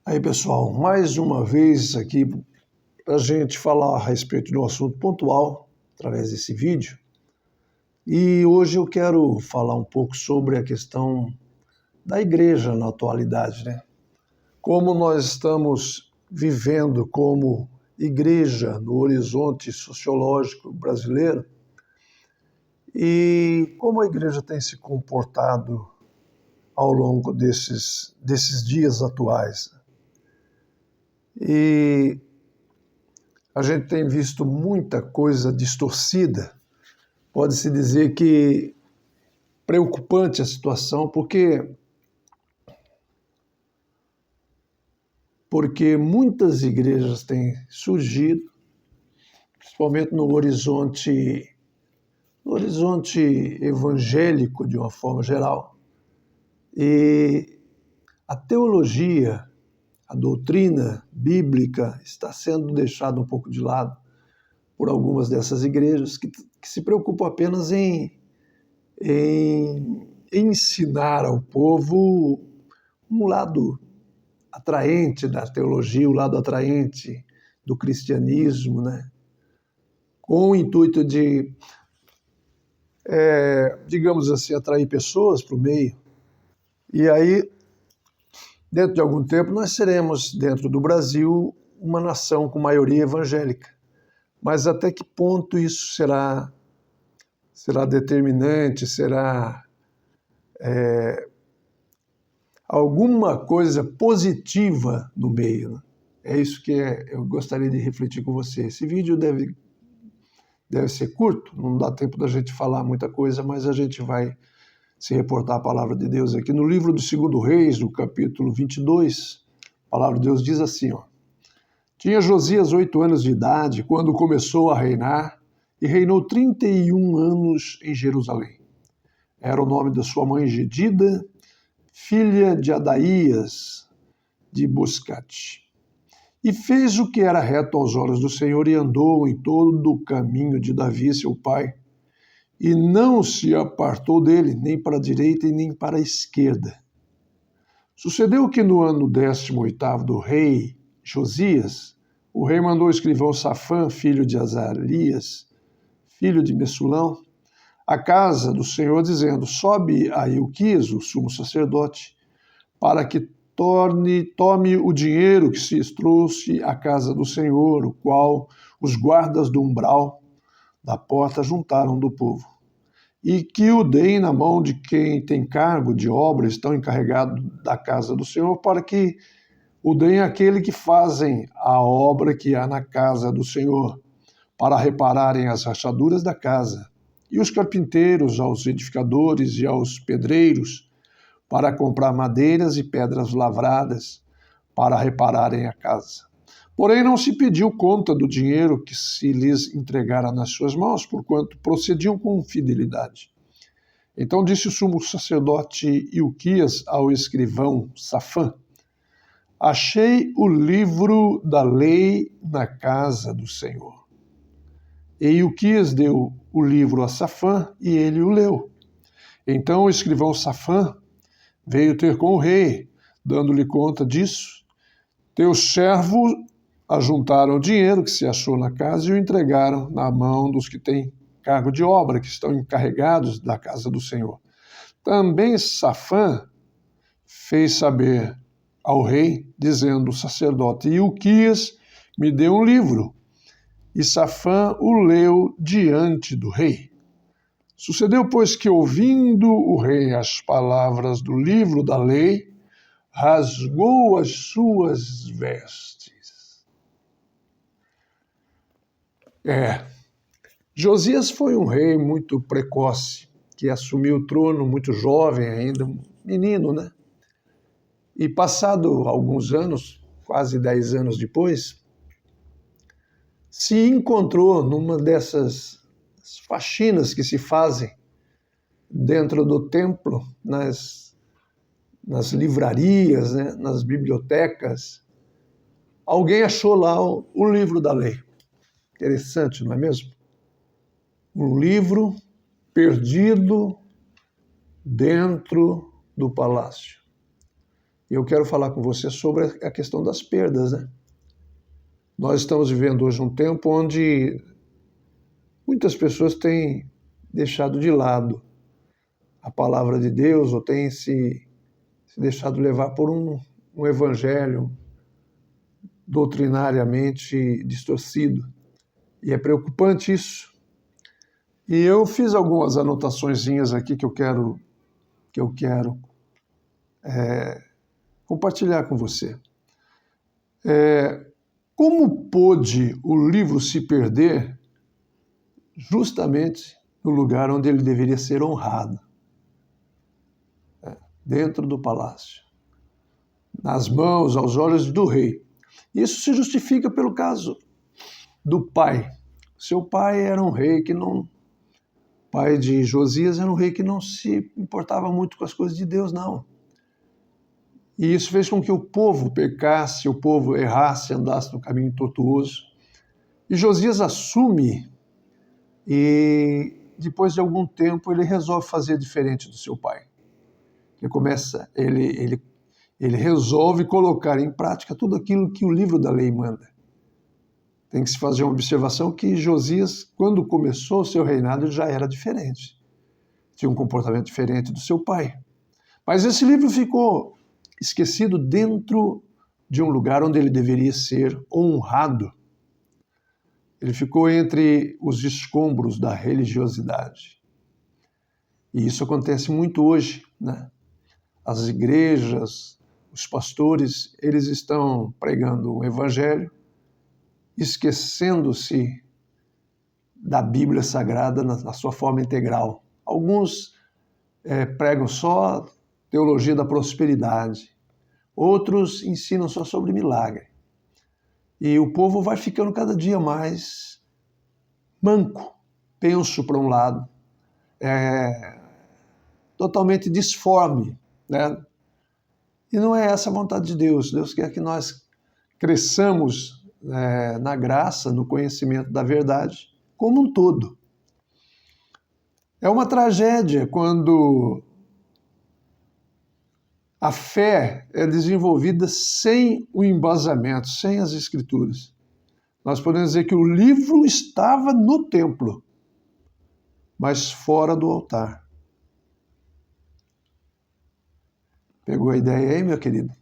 Aí, pessoal, mais uma vez aqui para a gente falar a respeito de um assunto pontual através desse vídeo. E hoje eu quero falar um pouco sobre a questão da igreja na atualidade, né? Como nós estamos vivendo como igreja no horizonte sociológico brasileiro e como a igreja tem se comportado ao longo desses dias atuais. E a gente tem visto muita coisa distorcida. Pode-se dizer que preocupante a situação, porque muitas igrejas têm surgido, principalmente no horizonte evangélico de uma forma geral. E a teologia, a doutrina bíblica está sendo deixada um pouco de lado por algumas dessas igrejas que se preocupam apenas em ensinar ao povo um lado atraente da teologia, o lado atraente do cristianismo, né? Com o intuito de, digamos assim, atrair pessoas para o meio. E aí, dentro de algum tempo, nós seremos, dentro do Brasil, uma nação com maioria evangélica. Mas até que ponto isso será determinante, será alguma coisa positiva no meio, né? É isso que eu gostaria de refletir com você. Esse vídeo deve ser curto, não dá tempo da gente falar muita coisa, mas a gente vai se reportar a palavra de Deus aqui. No livro do 2 Reis, no capítulo 22, a palavra de Deus diz assim, ó: Tinha Josias 8 anos de idade quando começou a reinar e reinou 31 anos em Jerusalém. Era o nome da sua mãe Gedida, filha de Adaías de Boscate. E fez o que era reto aos olhos do Senhor e andou em todo o caminho de Davi, seu pai, e não se apartou dele, nem para a direita e nem para a esquerda. Sucedeu que no ano 18º do rei Josias, o rei mandou o escrivão Safã, filho de Azarias, filho de Messulão, à casa do Senhor, dizendo: Sobe a Ilquias, o sumo sacerdote, para que tome o dinheiro que se trouxe à casa do Senhor, o qual os guardas do umbral da porta juntaram do povo, e que o deem na mão de quem tem cargo de obra, estão encarregados da casa do Senhor, para que o deem àquele que fazem a obra que há na casa do Senhor, para repararem as rachaduras da casa, e os carpinteiros aos edificadores e aos pedreiros, para comprar madeiras e pedras lavradas, para repararem a casa. Porém, não se pediu conta do dinheiro que se lhes entregara nas suas mãos, porquanto procediam com fidelidade. Então disse o sumo sacerdote Ilquias ao escrivão Safã: Achei o livro da lei na casa do Senhor. E Ilquias deu o livro a Safã e ele o leu. Então o escrivão Safã veio ter com o rei, dando-lhe conta disso. Teus servos ajuntaram o dinheiro que se achou na casa e o entregaram na mão dos que têm cargo de obra, que estão encarregados da casa do Senhor. Também Safã fez saber ao rei, dizendo: o sacerdote Ilquias me deu um livro. E Safã o leu diante do rei. Sucedeu, pois, que, ouvindo o rei as palavras do livro da lei, rasgou as suas vestes. Josias foi um rei muito precoce, que assumiu o trono muito jovem ainda, menino, né? E passado alguns anos, quase 10 anos depois, se encontrou numa dessas faxinas que se fazem dentro do templo, nas livrarias, né, nas bibliotecas. Alguém achou lá o livro da lei. Interessante, não é mesmo? Um livro perdido dentro do palácio. E eu quero falar com você sobre a questão das perdas, né? Nós estamos vivendo hoje um tempo onde muitas pessoas têm deixado de lado a palavra de Deus ou têm se deixado levar por um evangelho doutrinariamente distorcido. E é preocupante isso. E eu fiz algumas anotaçõezinhas aqui que eu quero compartilhar com você. Como pôde o livro se perder justamente no lugar onde ele deveria ser honrado? Dentro do palácio, nas mãos, aos olhos do rei. Isso se justifica pelo caso do pai. Seu pai era um rei que não... pai de Josias era um rei que não se importava muito com as coisas de Deus, não. E isso fez com que o povo pecasse, o povo errasse, andasse no caminho tortuoso. E Josias assume e depois de algum tempo ele resolve fazer diferente do seu pai. Ele resolve colocar em prática tudo aquilo que o livro da lei manda. Tem que se fazer uma observação que Josias, quando começou o seu reinado, já era diferente. Tinha um comportamento diferente do seu pai. Mas esse livro ficou esquecido dentro de um lugar onde ele deveria ser honrado. Ele ficou entre os escombros da religiosidade. E isso acontece muito hoje, né? As igrejas, os pastores, eles estão pregando o evangelho, esquecendo-se da Bíblia Sagrada na sua forma integral. Alguns pregam só teologia da prosperidade, outros ensinam só sobre milagre. E o povo vai ficando cada dia mais manco, penso para um lado, totalmente disforme, né? E não é essa a vontade de Deus. Deus quer que nós cresçamos na graça, no conhecimento da verdade, como um todo. É uma tragédia quando a fé é desenvolvida sem o embasamento, sem as Escrituras. Nós podemos dizer que o livro estava no templo, mas fora do altar. Pegou a ideia aí, meu querido?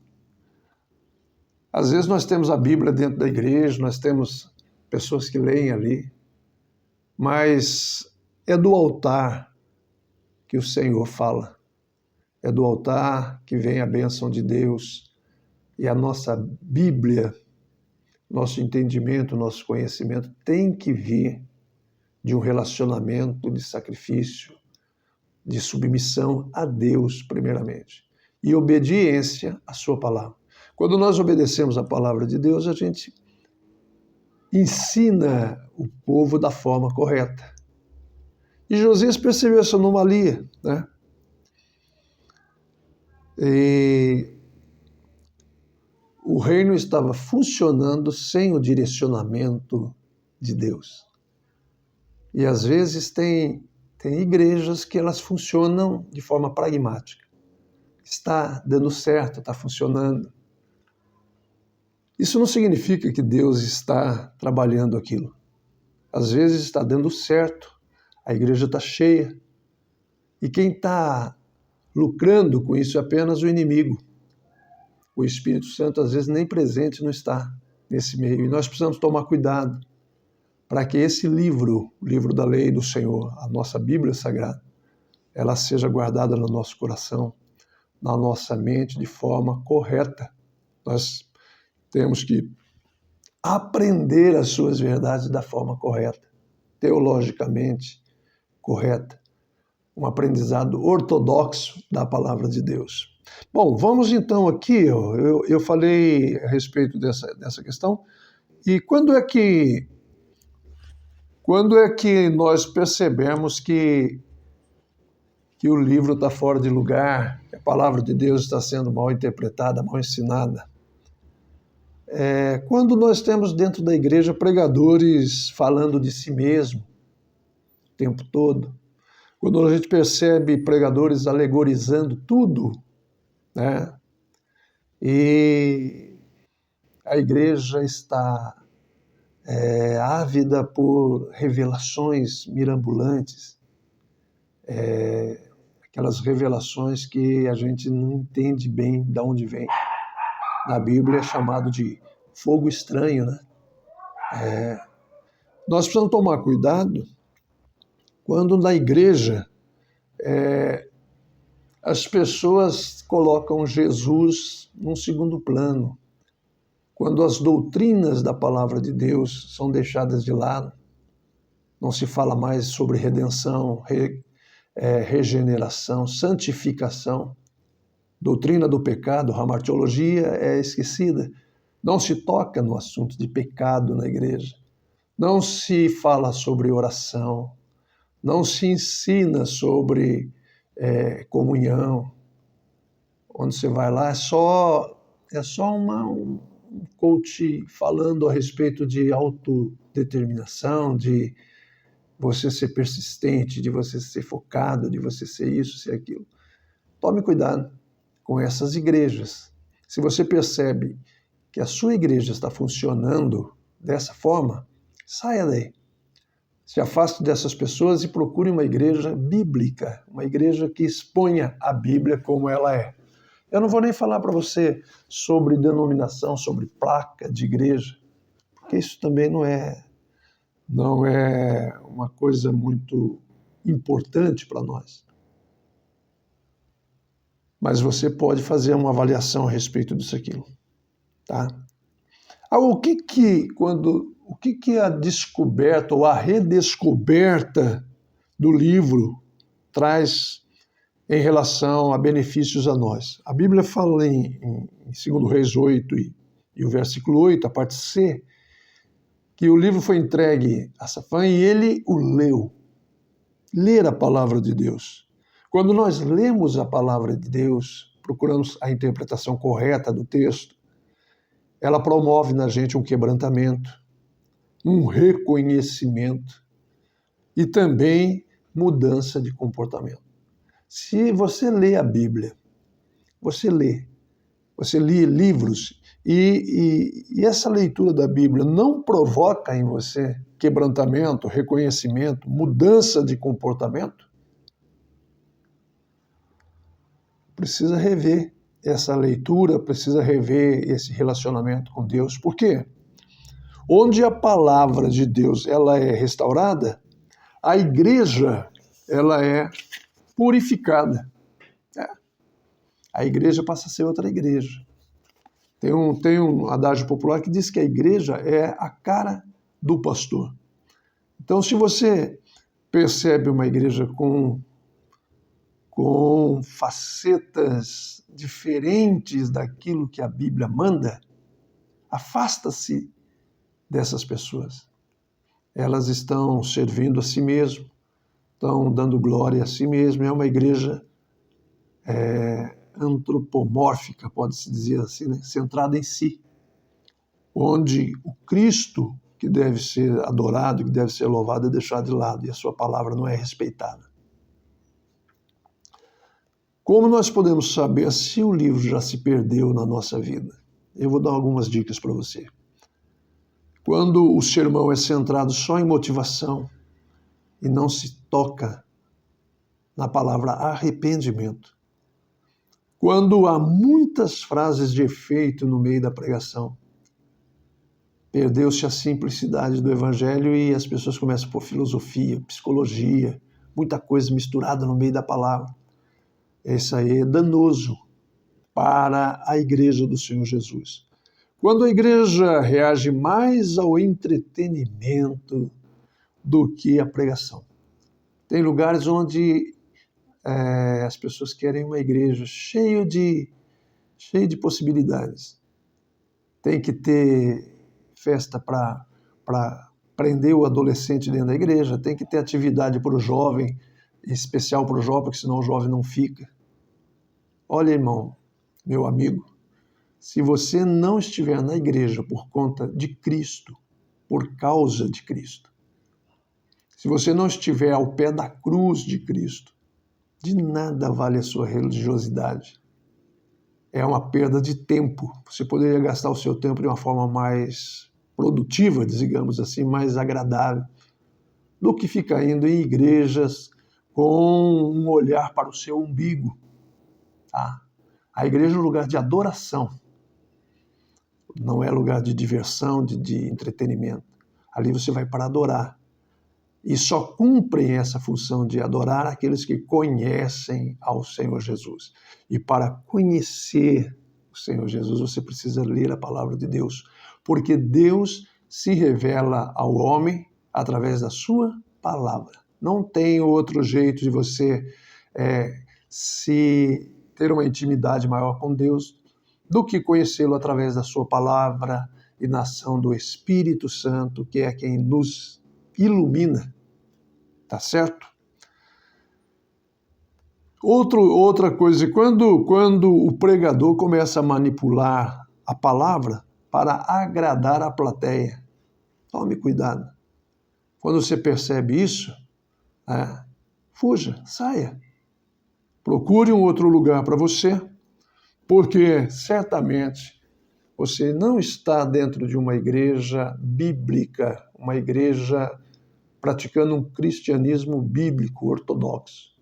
Às vezes nós temos a Bíblia dentro da igreja, nós temos pessoas que leem ali, mas é do altar que o Senhor fala. É do altar que vem a bênção de Deus. E a nossa Bíblia, nosso entendimento, nosso conhecimento tem que vir de um relacionamento de sacrifício, de submissão a Deus, primeiramente, e obediência à sua palavra. Quando nós obedecemos a palavra de Deus, a gente ensina o povo da forma correta. E Josias percebeu essa anomalia, né? E o reino estava funcionando sem o direcionamento de Deus. E às vezes tem igrejas que elas funcionam de forma pragmática. Está dando certo, está funcionando. Isso não significa que Deus está trabalhando aquilo. Às vezes está dando certo, a igreja está cheia. E quem está lucrando com isso é apenas o inimigo. O Espírito Santo, às vezes, nem presente não está nesse meio. E nós precisamos tomar cuidado para que esse livro, o livro da lei do Senhor, a nossa Bíblia Sagrada, ela seja guardada no nosso coração, na nossa mente, de forma correta. Nós temos que aprender as suas verdades da forma correta, teologicamente correta. Um aprendizado ortodoxo da palavra de Deus. Bom, vamos então aqui, eu falei a respeito dessa questão, e quando é que nós percebemos que o livro está fora de lugar, que a palavra de Deus está sendo mal interpretada, mal ensinada? Quando nós temos dentro da igreja pregadores falando de si mesmo o tempo todo, quando a gente percebe pregadores alegorizando tudo, né? E a igreja está ávida por revelações mirabolantes, aquelas revelações que a gente não entende bem de onde vem. Na Bíblia é chamado de fogo estranho, né? Nós precisamos tomar cuidado quando na igreja as pessoas colocam Jesus num segundo plano, quando as doutrinas da palavra de Deus são deixadas de lado, não se fala mais sobre redenção, regeneração, santificação, doutrina do pecado, a hamartiologia é esquecida, não se toca no assunto de pecado na igreja, não se fala sobre oração, não se ensina sobre comunhão. Onde você vai lá é só um coach falando a respeito de autodeterminação, de você ser persistente, de você ser focado, de você ser isso, ser aquilo. Tome cuidado com essas igrejas. Se você percebe que a sua igreja está funcionando dessa forma, saia daí. Se afaste dessas pessoas e procure uma igreja bíblica, uma igreja que exponha a Bíblia como ela é. Eu não vou nem falar para você sobre denominação, sobre placa de igreja, porque isso também não é uma coisa muito importante para nós. Mas você pode fazer uma avaliação a respeito disso aqui, tá? O que a descoberta ou a redescoberta do livro traz em relação a benefícios a nós? A Bíblia fala em 2 Reis 8 e o versículo 8, a parte C, que o livro foi entregue a Safã e ele o leu. Ler a palavra de Deus. Quando nós lemos a palavra de Deus, procuramos a interpretação correta do texto, ela promove na gente um quebrantamento, um reconhecimento e também mudança de comportamento. Se você lê a Bíblia, você lê livros e essa leitura da Bíblia não provoca em você quebrantamento, reconhecimento, mudança de comportamento, precisa rever essa leitura, precisa rever esse relacionamento com Deus. Por quê? Onde a palavra de Deus ela é restaurada, a igreja ela é purificada. A igreja passa a ser outra igreja. Tem um adágio popular que diz que a igreja é a cara do pastor. Então, se você percebe uma igreja com facetas diferentes daquilo que a Bíblia manda, afasta-se dessas pessoas. Elas estão servindo a si mesmo, estão dando glória a si mesmo. É uma igreja antropomórfica, pode-se dizer assim, né? Centrada em si, onde o Cristo que deve ser adorado, que deve ser louvado, é deixado de lado e a sua palavra não é respeitada. Como nós podemos saber se o livro já se perdeu na nossa vida? Eu vou dar algumas dicas para você. Quando o sermão é centrado só em motivação e não se toca na palavra arrependimento. Quando há muitas frases de efeito no meio da pregação, perdeu-se a simplicidade do evangelho e as pessoas começam a pôr filosofia, psicologia, muita coisa misturada no meio da palavra. Isso aí é danoso para a igreja do Senhor Jesus. Quando a igreja reage mais ao entretenimento do que à pregação. Tem lugares onde as pessoas querem uma igreja cheia de possibilidades. Tem que ter festa para prender o adolescente dentro da igreja, tem que ter atividade para o jovem, especial para o jovem, porque senão o jovem não fica. Olha, irmão, meu amigo, se você não estiver na igreja por conta de Cristo, por causa de Cristo, se você não estiver ao pé da cruz de Cristo, de nada vale a sua religiosidade. é uma perda de tempo. Você poderia gastar o seu tempo de uma forma mais produtiva, digamos assim, mais agradável, do que ficar indo em igrejas com um olhar para o seu umbigo. Tá? A igreja é um lugar de adoração, não é lugar de diversão, de entretenimento. Ali você vai para adorar. E só cumprem essa função de adorar aqueles que conhecem ao Senhor Jesus. E para conhecer o Senhor Jesus, você precisa ler a palavra de Deus, porque Deus se revela ao homem através da sua palavra. Não tem outro jeito de você se ter uma intimidade maior com Deus do que conhecê-lo através da sua palavra e na ação do Espírito Santo, que é quem nos ilumina. Tá certo? Outra coisa, quando o pregador começa a manipular a palavra para agradar a plateia, tome cuidado. Quando você percebe isso, fuja, saia. Procure um outro lugar para você, porque certamente você não está dentro de uma igreja bíblica, uma igreja praticando um cristianismo bíblico ortodoxo.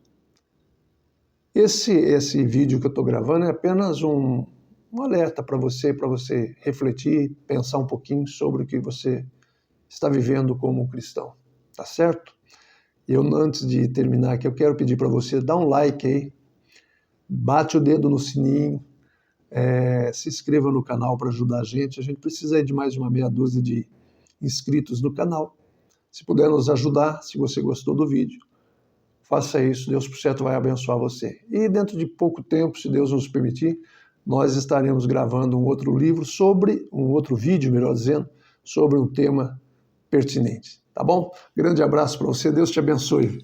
Esse vídeo que eu estou gravando é apenas um alerta para você refletir, pensar um pouquinho sobre o que você está vivendo como cristão, tá certo? Antes de terminar aqui, eu quero pedir para você dar um like aí, bate o dedo no sininho, se inscreva no canal para ajudar a gente precisa aí de mais uma meia dúzia de inscritos no canal. Se puder nos ajudar, se você gostou do vídeo, faça isso, Deus por certo vai abençoar você. E dentro de pouco tempo, se Deus nos permitir, nós estaremos gravando um outro vídeo, melhor dizendo, sobre um tema pertinente. Tá bom? Grande abraço para você, Deus te abençoe.